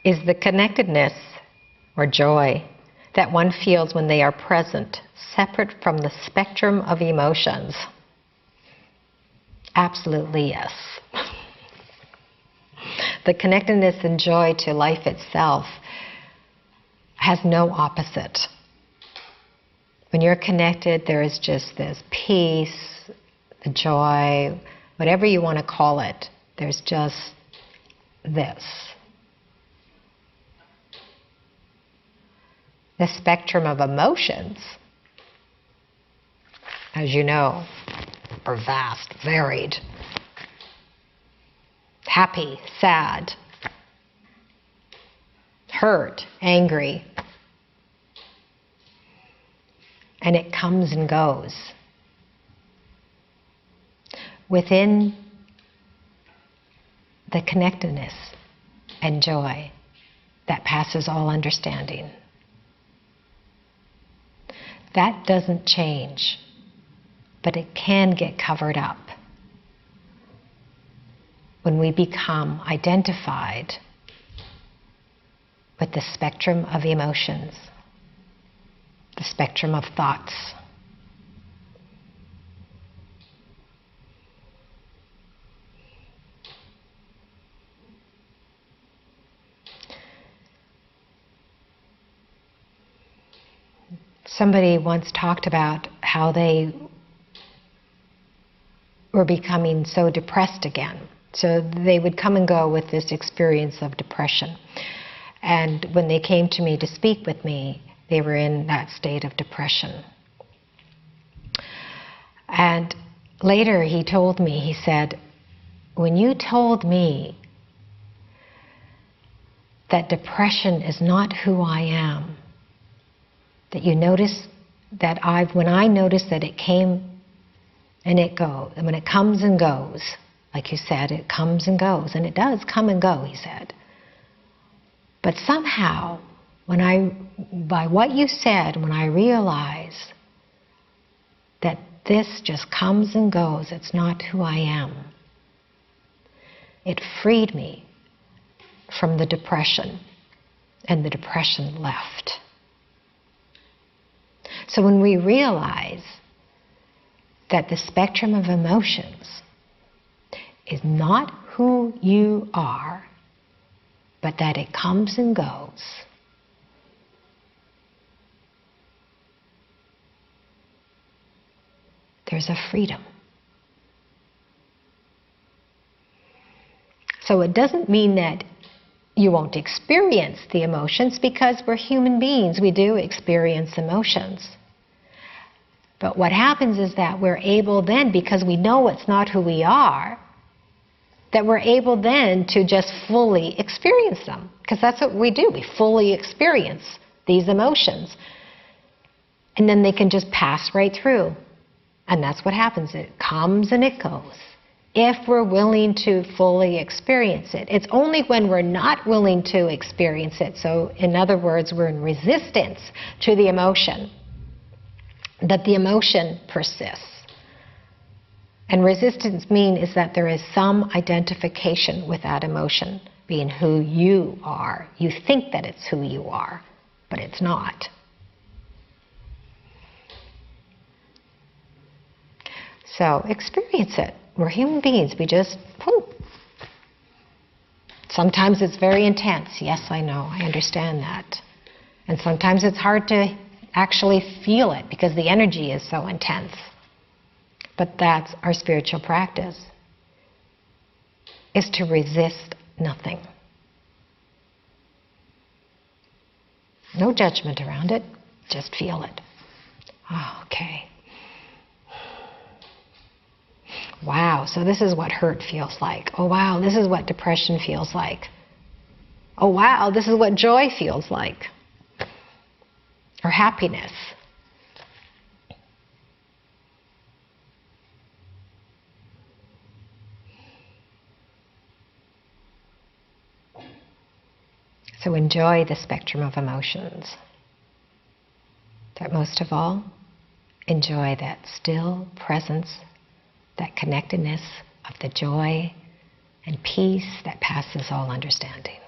is the connectedness or joy that one feels when they are present, separate from the spectrum of emotions. Absolutely yes. The connectedness and joy to life itself has no opposite. When you're connected, there is just this peace, the joy, whatever you want to call it. There's just this. The spectrum of emotions, as you know, are vast, varied. Happy, sad, hurt, angry. And it comes and goes. Within the connectedness and joy that passes all understanding. That doesn't change, but it can get covered up when we become identified with the spectrum of emotions, the spectrum of thoughts. Somebody once talked about how they were becoming so depressed again. So they would come and go with this experience of depression. And when they came to me to speak with me, they were in that state of depression. And later he told me, he said, when you told me that depression is not who I am, that you notice that when I notice that it came and it goes, and when it comes and goes, like you said, it comes and goes, and it does come and go, he said. But somehow, by what you said, when I realize that this just comes and goes, it's not who I am, it freed me from the depression, and the depression left. So when we realize that the spectrum of emotions is not who you are, but that it comes and goes, there's a freedom. So it doesn't mean that you won't experience the emotions, because we're human beings, we do experience emotions. But what happens is that we're able then, because we know it's not who we are, that we're able then to just fully experience them. Because that's what we do, we fully experience these emotions. And then they can just pass right through. And that's what happens, it comes and it goes. If we're willing to fully experience it. It's only when we're not willing to experience it, so in other words, we're in resistance to the emotion, that the emotion persists. And resistance is that there is some identification with that emotion being who you are. You think that it's who you are, but it's not. So experience it. We're human beings. We just, whoop. Sometimes it's very intense. Yes, I know. I understand that. And sometimes it's hard to actually feel it because the energy is so intense. But that's our spiritual practice, is to resist nothing. No judgment around it. Just feel it. Oh, okay. Wow, so this is what hurt feels like. Oh wow, this is what depression feels like. Oh wow, this is what joy feels like. Or happiness. So enjoy the spectrum of emotions. But most of all, enjoy that still presence, that connectedness of the joy and peace that passes all understanding.